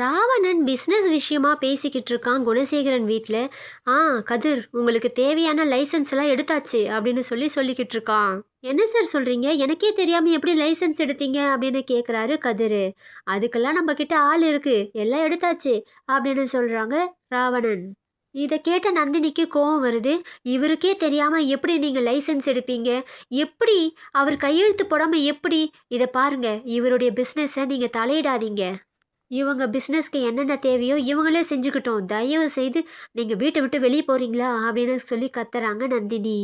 Ravanan business விஷயமா பேசிக்கிட்டு இருக்கான் குணசேகரன் வீட்டில். ஆ கதிர், உங்களுக்கு தேவையான லைசன்ஸ் எல்லாம் எடுத்தாச்சு அப்படின்னு சொல்லிக்கிட்டு இருக்கான். என்ன சார் சொல்கிறீங்க? எனக்கே தெரியாமல் எப்படி லைசன்ஸ் எடுத்தீங்க அப்படின்னு கேட்குறாரு கதிர். அதுக்கெல்லாம் நம்ம கிட்ட ஆள் இருக்கு, எல்லாம் எடுத்தாச்சு அப்படின்னு சொல்கிறாங்க ராவணன். இதை கேட்ட நந்தினிக்கு கோவம் வருது. இவருக்கே தெரியாமல் எப்படி நீங்கள் லைசன்ஸ் எடுப்பீங்க? எப்படி அவர் கையெழுத்து போடாமல் எப்படி? இதை பாருங்க, இவருடைய பிஸ்னஸை நீங்கள் தலையிடாதீங்க. இவங்க பிஸ்னஸ்க்கு என்னென்ன தேவையோ இவங்களே செஞ்சுக்கிட்டோம். தயவு செய்து நீங்கள் வீட்டை விட்டு வெளியே போகிறீங்களா அப்படின்னு சொல்லி கத்துறாங்க நந்தினி.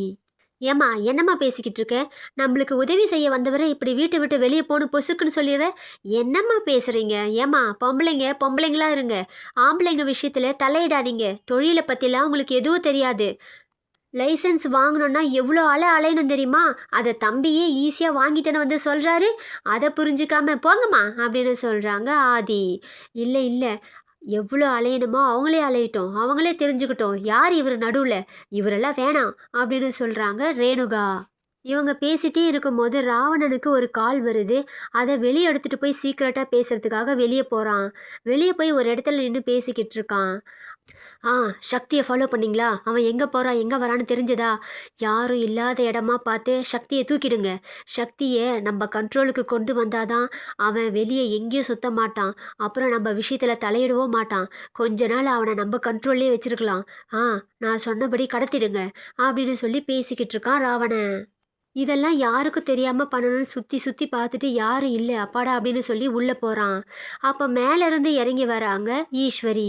ஏம்மா என்னம்மா பேசிக்கிட்டு இருக்க? நம்மளுக்கு உதவி செய்ய வந்தவரை இப்படி வீட்டை விட்டு வெளியே போகணும் பொசுக்குன்னு சொல்லிடுற. என்னம்மா பேசுகிறீங்க? ஏம்மா பொம்பளைங்க பொம்பளைங்களா இருங்க, ஆம்பளைங்க விஷயத்தில் தலையிடாதீங்க. தொழிலை பற்றிலாம் உங்களுக்கு எதுவும் தெரியாது. லைசன்ஸ் வாங்கணுன்னா எவ்வளோ அலையணும் தெரியுமா? அதை தம்பியே ஈஸியாக வாங்கிட்டேன்னு வந்து சொல்கிறாரு. அதை புரிஞ்சுக்காம போங்கம்மா அப்படின்னு சொல்கிறாங்க ஆதி. இல்லை இல்லை, எவ்வளோ அலையணுமோ அவங்களே அலையட்டும், அவங்களே தெரிஞ்சுக்கிட்டோம் யார் இவர் நடுவில், இவரெல்லாம் வேணாம் அப்படின்னு சொல்கிறாங்க ரேணுகா. இவங்க பேசிகிட்டே இருக்கும்போது ராவணனுக்கு ஒரு கால் வருது. அதை வெளியே எடுத்துகிட்டு போய் சீக்கிரட்டாக பேசுகிறதுக்காக வெளியே போகிறான். வெளியே போய் ஒரு இடத்துல நின்று பேசிக்கிட்டு இருக்கான். சக்தியை ஃபாலோ பண்ணிங்களா? அவன் எங்கே போகிறான் எங்கே வரான்னு தெரிஞ்சதா? யாரும் இல்லாத இடமா பார்த்து சக்தியை தூக்கிடுங்க. சக்தியை நம்ம கண்ட்ரோலுக்கு கொண்டு வந்தாதான் அவன் வெளியே எங்கேயும் சுத்த மாட்டான். அப்புறம் நம்ம விஷயத்தில் தலையிடவும் மாட்டான். கொஞ்ச நாள் அவனை நம்ம கண்ட்ரோல்லே வச்சுருக்கலாம். நான் சொன்னபடி கடத்திடுங்க அப்படின்னு சொல்லி பேசிக்கிட்டு இருக்கான் ராவணன். இதெல்லாம் யாருக்கும் தெரியாமல் பண்ணணும்னு சுற்றி சுற்றி பார்த்துட்டு யாரும் இல்லை அப்பாடா அப்படின்னு சொல்லி உள்ளே போகிறான். அப்போ மேலேருந்து இறங்கி வராங்க ஈஸ்வரி.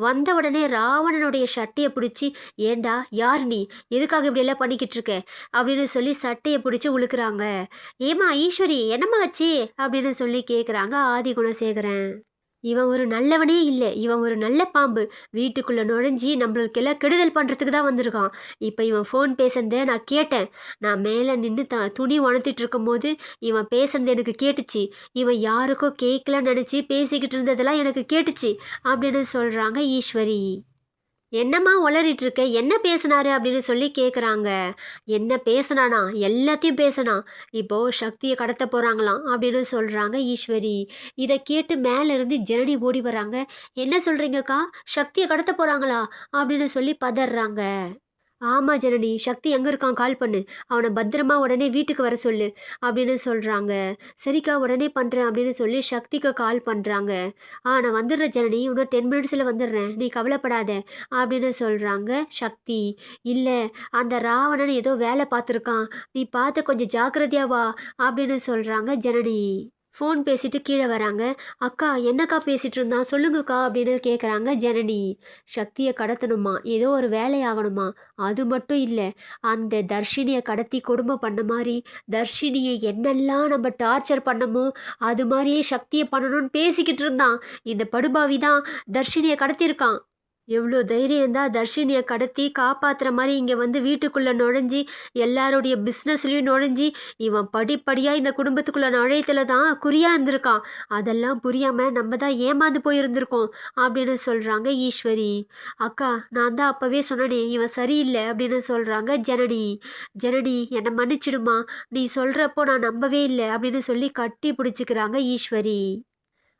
வந்த உடனே ராவணனுடைய சட்டையை பிடிச்சி, ஏண்டா யார் நீ, எதுக்காக இப்படியெல்லாம் பண்ணிக்கிட்டு இருக்க அப்படின்னு சொல்லி சட்டையை பிடிச்சி உழுக்கிறாங்க. ஏமா ஈஸ்வரி என்னம்மா ஆச்சு அப்படின்னு சொல்லி கேட்குறாங்க ஆதி குணசேகரன். இவன் ஒரு நல்லவனே இல்லை, இவன் ஒரு நல்ல பாம்பு. வீட்டுக்குள்ளே நுழைஞ்சி நம்மளுக்கெல்லாம் கெடுதல் பண்ணுறதுக்கு தான் வந்திருக்கான். இப்போ இவன் ஃபோன் பேசுனதை நான் கேட்டேன். நான் மேலே நின்று துணி உணர்த்திட்டு இருக்கும்போது இவன் பேசுனது எனக்கு கேட்டுச்சு. இவன் யாருக்கோ கேட்கலன்னு நினச்சி பேசிக்கிட்டு இருந்ததெல்லாம் எனக்கு கேட்டுச்சு அப்படின்னு சொல்கிறாங்க ஈஸ்வரி. என்னம்மா உளறிட்டு இருக்க, என்ன பேசினாரு அப்படின்னு சொல்லி கேட்குறாங்க. என்ன பேசினானா? எல்லாத்தையும் பேசினான். இப்போது சக்தியை கடத்த போகிறாங்களாம் அப்படின்னு சொல்கிறாங்க ஈஸ்வரி. இதை கேட்டு மேலேருந்து ஜனனி ஓடி வராங்க. என்ன சொல்கிறீங்கக்கா, சக்தியை கடத்த போகிறாங்களா அப்படின்னு சொல்லி பதறாங்க. ஆமாம் ஜனனி, சக்தி எங்கே இருக்கான் கால் பண்ணு, அவனை பத்திரமா உடனே வீட்டுக்கு வர சொல்லு அப்படின்னு சொல்கிறாங்க. சரிக்கா உடனே பண்ணுறேன் அப்படின்னு சொல்லி சக்திக்கு கால் பண்ணுறாங்க. நான் வந்துடுறேன் ஜனனி, இன்னும் 10 மினிட்ஸில் வந்துடுறேன், நீ கவலைப்படாத அப்படின்னு சொல்கிறாங்க சக்தி. இல்லை, அந்த ராவணன் ஏதோ வேலை பார்த்துருக்கான், நீ பார்த்து கொஞ்சம் ஜாக்கிரதையா வா அப்படின்னு சொல்கிறாங்க ஜனனி. ஃபோன் பேசிட்டு கீழே வராங்க. அக்கா என்னக்கா பேசிகிட்டு இருந்தான் சொல்லுங்கக்கா அப்படின்னு கேட்குறாங்க ஜனனி. சக்தியை கடத்தணுமா, ஏதோ ஒரு வேலையாகணுமா, அது மட்டும் இல்லை, அந்த தர்ஷினியை கடத்தி கொடுமை பண்ண மாதிரி தர்ஷினியை என்னெல்லாம் நம்ம டார்ச்சர் பண்ணமோ அது மாதிரியே சக்தியை பண்ணணும்னு பேசிக்கிட்டு இருந்தான். இந்த படுபாவி தான் தர்ஷினியை கடத்தியிருக்கான். எவ்வளோ தைரியம் தான் தர்ஷினியை கடத்தி காப்பாற்றுற மாதிரி இங்கே வந்து வீட்டுக்குள்ளே நுழைஞ்சி எல்லாருடைய பிஸ்னஸ்லேயும் நுழைஞ்சி இவன் படிப்படியாக இந்த குடும்பத்துக்குள்ளே நுழையத்தில் தான் குறியாக இருந்திருக்கான். அதெல்லாம் புரியாமல் நம்ம தான் ஏமாந்து போயிருந்திருக்கோம் அப்படின்னு சொல்கிறாங்க ஈஸ்வரி. அக்கா நான் தான் அப்போவே சொன்னனே இவன் சரியில்லை அப்படின்னு சொல்கிறாங்க ஜனனி. ஜனனி என்னை மன்னிச்சிடுமா, நீ சொல்கிறப்போ நான் நம்பவே இல்லை அப்படின்னு சொல்லி கட்டி பிடிச்சிக்கிறாங்க ஈஸ்வரி.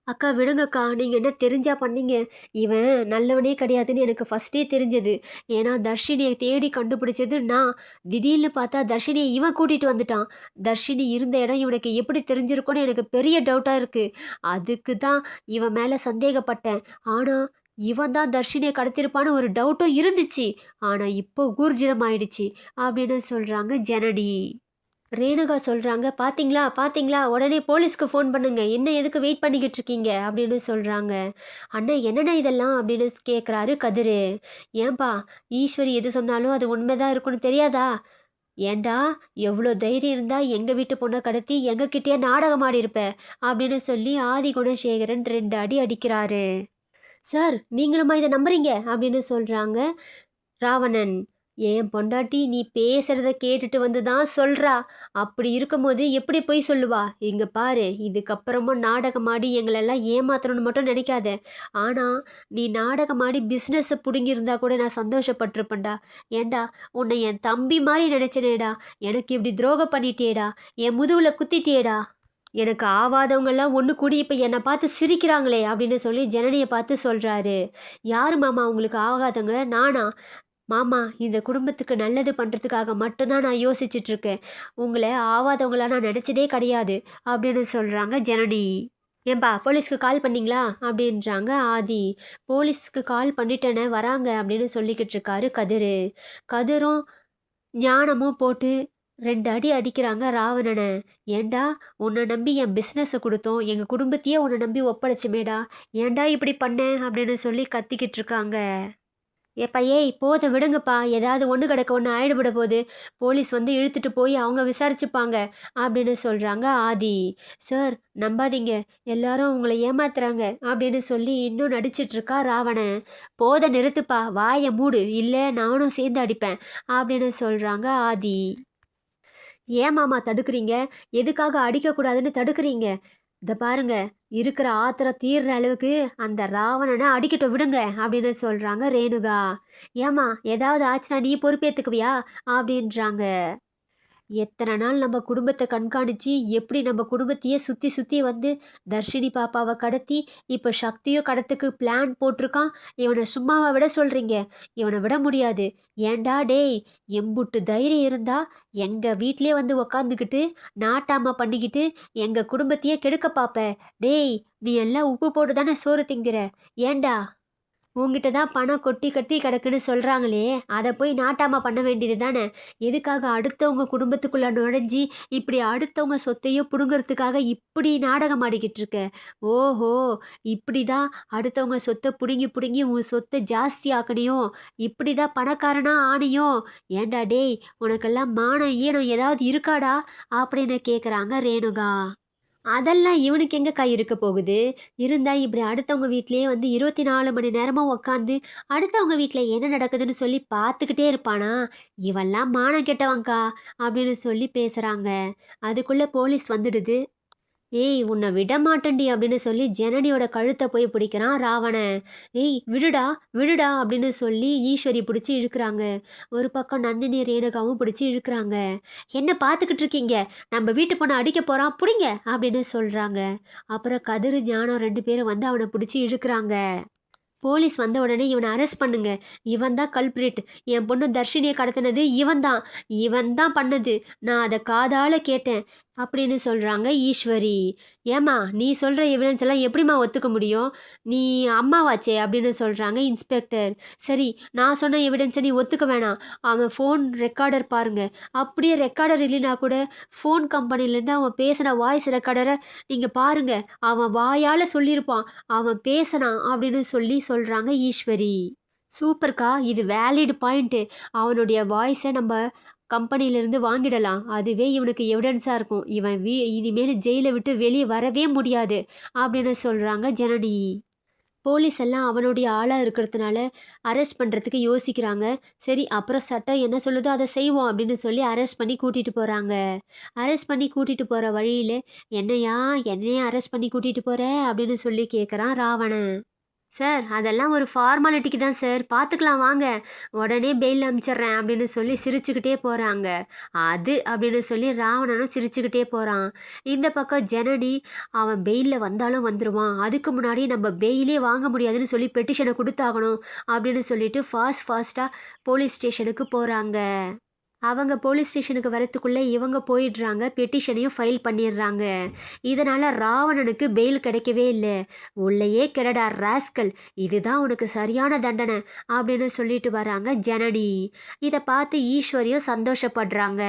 அக்கா விடுங்கக்கா, நீங்கள் என்ன தெரிஞ்சா பண்ணீங்க, இவன் நல்லவனே கிடையாதுன்னு எனக்கு ஃபஸ்ட்டே தெரிஞ்சது. ஏன்னா தர்ஷினியை தேடி கண்டுபிடிச்சது நான். திடீர்னு பார்த்தா தர்ஷினியை இவன் கூட்டிகிட்டு வந்துட்டான். தர்ஷினி இருந்த இடம் இவனுக்கு எப்படி தெரிஞ்சிருக்கும்னு எனக்கு பெரிய டவுட்டாக இருக்குது. அதுக்கு தான் இவன் மேலே சந்தேகப்பட்டேன். ஆனால் இவன் தான் தர்ஷினியை கடத்திருப்பான்னு ஒரு டவுட்டும் இருந்துச்சு. ஆனால் இப்போ ஊர்ஜிதமாயிடுச்சு அப்படின்னு சொல்கிறாங்க ஜனனி. ரேணுகா சொல்கிறாங்க, பார்த்தீங்களா பார்த்தீங்களா, உடனே போலீஸ்க்கு ஃபோன் பண்ணுங்க, என்ன எதுக்கு வெயிட் பண்ணிக்கிட்டு இருக்கீங்க அப்படின்னு சொல்கிறாங்க. அண்ணா என்னண்ணா இதெல்லாம் அப்படின்னு கேட்குறாரு கதிர். ஏன்பா, ஈஸ்வரி எது சொன்னாலும் அது உண்மைதான் இருக்குன்னு தெரியாதா? ஏண்டா, எவ்வளோ தைரியம் இருந்தால் எங்கள் வீட்டு பொண்ணை கடத்தி எங்ககிட்டயே நாடகம் ஆடி இருப்ப அப்படின்னு சொல்லி ஆதி குணசேகரன் 2 அடி அடிக்கிறாரு. சார் நீங்களுமா இதை நம்புறீங்க அப்படின்னு சொல்கிறாங்க ராவணன். என் பொண்டாட்டி நீ பேசுகிறத கேட்டுட்டு வந்து தான் சொல்கிறா. அப்படி இருக்கும்போது எப்படி போய் சொல்லுவா? இங்கே பாரு, இதுக்கப்புறமும் நாடகமாடி எங்களெல்லாம் ஏமாத்தணும்னு மட்டும் நினைக்காத. ஆனால் நீ நாடகமாடி பிஸ்னஸை பிடுங்கியிருந்தா கூட நான் சந்தோஷப்பட்டிருப்பேன்டா. ஏண்டா, உன்னை என் தம்பி மாதிரி நினச்சனேடா, எனக்கு இப்படி துரோகம் பண்ணிட்டேடா, என் முதுகில் குத்திட்டேடா. எனக்கு ஆவாதவங்கெல்லாம் ஒன்று கூடி இப்போ என்னை பார்த்து சிரிக்கிறாங்களே அப்படின்னு சொல்லி ஜனனியை பார்த்து சொல்கிறாரு. யார் மாமா உங்களுக்கு ஆகாதவங்க? நானா? மாமா, இந்த குடும்பத்துக்கு நல்லது பண்ணுறதுக்காக மட்டும்தான் நான் யோசிச்சுட்ருக்கேன். உங்களை ஆவாதவங்களா நான் நினச்சதே கிடையாது அப்படின்னு சொல்கிறாங்க ஜனனி. ஏன்பா போலீஸ்க்கு கால் பண்ணீங்களா அப்படின்றாங்க ஆதி. போலீஸ்க்கு கால் பண்ணிட்டேனே வராங்க அப்படின்னு சொல்லிக்கிட்டு இருக்காரு கதிர். கதிரும் ஞானமும் போட்டு 2 அடி அடிக்கிறாங்க ராவணனை. ஏண்டா உன்னை நம்பி என் பிஸ்னஸை கொடுத்தோம், எங்கள் குடும்பத்தையே உன்னை நம்பி ஒப்படைச்சுமேடா, ஏண்டா இப்படி பண்ணேன் அப்படின்னு சொல்லி கத்திக்கிட்டு இருக்காங்க. ஏப்பா ஏய் போதும் விடுங்கப்பா, ஏதாவது ஒன்று கிடக்க ஒன்று ஆயிடுபட போகுது, போலீஸ் வந்து இழுத்துட்டு போய் அவங்க விசாரிச்சுப்பாங்க அப்படின்னு சொல்கிறாங்க ஆதி. சார் நம்பாதீங்க, எல்லாரும் உங்களை ஏமாத்துறாங்க அப்படின்னு சொல்லி இன்னும் நடிச்சிட்டு இருக்கா ராவணன். போத நிறுத்துப்பா, வாயை மூடு, இல்லை நானும் சேர்ந்து அடிப்பேன் அப்படின்னு சொல்கிறாங்க ஆதி. ஏன் மாமா தடுக்கிறீங்க? எதுக்காக அடிக்கக்கூடாதுன்னு தடுக்கிறீங்க? இதை பாருங்க, இருக்கிற ஆத்திரம் தீர்ற அளவுக்கு அந்த ராவணனை அடிக்கட்டும் விடுங்க அப்படின்னு சொல்கிறாங்க ரேணுகா. ஏம்மா ஏதாவது ஆச்சுன்னா நீ பொறுப்பேற்றுக்குவியா அப்படின்றாங்க. எத்தனை நாள் நம்ம குடும்பத்தை கண்காணித்து எப்படி நம்ம குடும்பத்தையே சுற்றி சுற்றி வந்து தர்ஷினி பாப்பாவை கடத்தி இப்போ சக்தியும் கடத்துக்கு பிளான் போட்டிருக்கான். இவனை சும்மாவை விட சொல்கிறீங்க? இவனை விட முடியாது. ஏண்டா டேய், எம்புட்டு தைரியம் இருந்தா எங்கள் வீட்டிலே வந்து உக்காந்துக்கிட்டு நாட்டாமல் பண்ணிக்கிட்டு எங்கள் குடும்பத்தையே கெடுக்க பார்ப்ப? டேய், நீ எல்லாம் உப்பு போட்டு தானே சோறு திங்கிற? ஏண்டா உங்ககிட்ட தான் பணம் கொட்டி கட்டி கிடக்குன்னு சொல்கிறாங்களே, அதை போய் நாட்டாமல் பண்ண வேண்டியது தானே? எதுக்காக அடுத்தவங்க குடும்பத்துக்குள்ளே நுழைஞ்சி இப்படி அடுத்தவங்க சொத்தையும் பிடுங்கிறதுக்காக இப்படி நாடகம் ஆடிக்கிட்டு இருக்க? ஓஹோ, இப்படி தான் அடுத்தவங்க சொத்தை பிடுங்கி பிடுங்கி உன் சொத்தை ஜாஸ்தி ஆக்கணியோ? இப்படி தான் பணக்காரனா ஆனியோ? ஏண்டா டேய், உனக்கெல்லாம் மானம் ஈனம் ஏதாவது இருக்காடா அப்படின்னு கேட்குறாங்க ரேணுகா. அதெல்லாம் இவனுக்கு எங்கக்கா இருக்க போகுது? இருந்தா இப்படி அடுத்தவங்க வீட்லயே வந்து 24 மணி நேரமும் உக்காந்து அடுத்தவங்க வீட்ல என்ன நடக்குதுன்னு சொல்லி பார்த்துக்கிட்டே இருப்பானா? இவெல்லாம் மானம் கெட்டவன்க்கா அப்படின்னு சொல்லி பேசுறாங்க. அதுக்குள்ள போலீஸ் வந்துடுது. ஏய் உன்னை விட மாட்டேன்டி அப்படின்னு சொல்லி ஜனனியோட கழுத்தை போய் பிடிக்கிறான் ராவணன். ஏய் விடுடா விடுடா அப்படின்னு சொல்லி ஈஸ்வரி பிடிச்சி இழுக்கிறாங்க. ஒரு பக்கம் நந்தினி ரேணுகாவும் பிடிச்சி இழுக்கிறாங்க. என்ன பார்த்துக்கிட்டு இருக்கீங்க? நம்ம வீட்டு பொண்ணை அடிக்க போகிறான் பிடிங்க அப்படின்னு சொல்கிறாங்க. அப்புறம் கதிர் ஞானம் 2 பேரும் வந்து அவனை பிடிச்சி இழுக்கிறாங்க. போலீஸ் வந்த உடனே இவனை அரெஸ்ட் பண்ணுங்க, இவன் தான் கல்பிரேட், என் பொண்ணு தர்ஷினியை கடத்தினது இவன் தான் பண்ணது, நான் அதை காதால் கேட்டேன் அப்படின்னு சொல்கிறாங்க ஈஸ்வரி. ஏம்மா நீ சொல்கிற எவிடன்ஸ் எல்லாம் எப்படிம்மா ஒத்துக்க முடியும்? நீ அம்மாவாச்சே அப்படின்னு சொல்கிறாங்க இன்ஸ்பெக்டர். சரி, நான் சொன்ன எவிடன்ஸை நீ ஒத்துக்க வேணாம். அவன் ஃபோன் ரெக்கார்டர் பாருங்கள், அப்படியே ரெக்கார்டர் இல்லைனா கூட ஃபோன் கம்பெனிலேருந்து அவன் பேசின வாய்ஸ் ரெக்கார்டரை நீங்கள் பாருங்கள், அவன் வாயால் சொல்லியிருப்பான், அவன் பேசினான் அப்படின்னு சொல்லி சொல்கிறாங்க ஈஸ்வரி. சூப்பர்க்கா, இது வேலிட் பாயிண்ட்டு. அவனுடைய வாய்ஸை நம்ம கம்பெனியிலேருந்து வாங்கிடலாம், அதுவே இவனுக்கு எவிடன்ஸாக இருக்கும். இவன் இனிமேல் ஜெயிலை விட்டு வெளியே வரவே முடியாது அப்படின்னு சொல்கிறாங்க ஜனனி. போலீஸ் எல்லாம் அவனுடைய ஆளாக இருக்கிறதுனால அரெஸ்ட் பண்ணுறதுக்கு யோசிக்கிறாங்க. சரி, அப்புறம் சட்டம் என்ன சொல்லுதோ அதை செய்வோம் அப்படின்னு சொல்லி அரெஸ்ட் பண்ணி கூட்டிகிட்டு போகிறாங்க. அரெஸ்ட் பண்ணி கூட்டிகிட்டு போகிற வழியில் என்னையா அரெஸ்ட் பண்ணி கூட்டிகிட்டு போகிற அப்படின்னு சொல்லி கேட்குறான் ராவணன். சார் அதெல்லாம் ஒரு ஃபார்மாலிட்டிக்கு தான் சார், பார்த்துக்கலாம் வாங்க, உடனே பெயில் அனுப்பிச்சிட்றேன் அப்படின்னு சொல்லி சிரிச்சுக்கிட்டே போகிறாங்க. அது அப்படின்னு சொல்லி ராவணனும் சிரிச்சுக்கிட்டே போகிறான். இந்த பக்கம் ஜனனி அவன் பெயிலில் வந்தாலும் வந்துடுவான், அதுக்கு முன்னாடி நம்ம பெயிலே வாங்க முடியாதுன்னு சொல்லி பெட்டிஷனை கொடுத்தாகணும் அப்படின்னு சொல்லிட்டு ஃபாஸ்ட்டாக போலீஸ் ஸ்டேஷனுக்கு போகிறாங்க. அவங்க போலீஸ் ஸ்டேஷனுக்கு வரத்துக்குள்ளே இவங்க போயிடுறாங்க, பெட்டிஷனையும் ஃபைல் பண்ணிடுறாங்க. இதனால் ராவணனுக்கு பெயில் கிடைக்கவே இல்லை. உள்ளேயே கிடடா ராஸ்கல், இதுதான் உனக்கு சரியான தண்டனை அப்படின்னு சொல்லிட்டு வராங்க ஜனனி. இதை பார்த்து ஈஸ்வரியும் சந்தோஷப்படுறாங்க.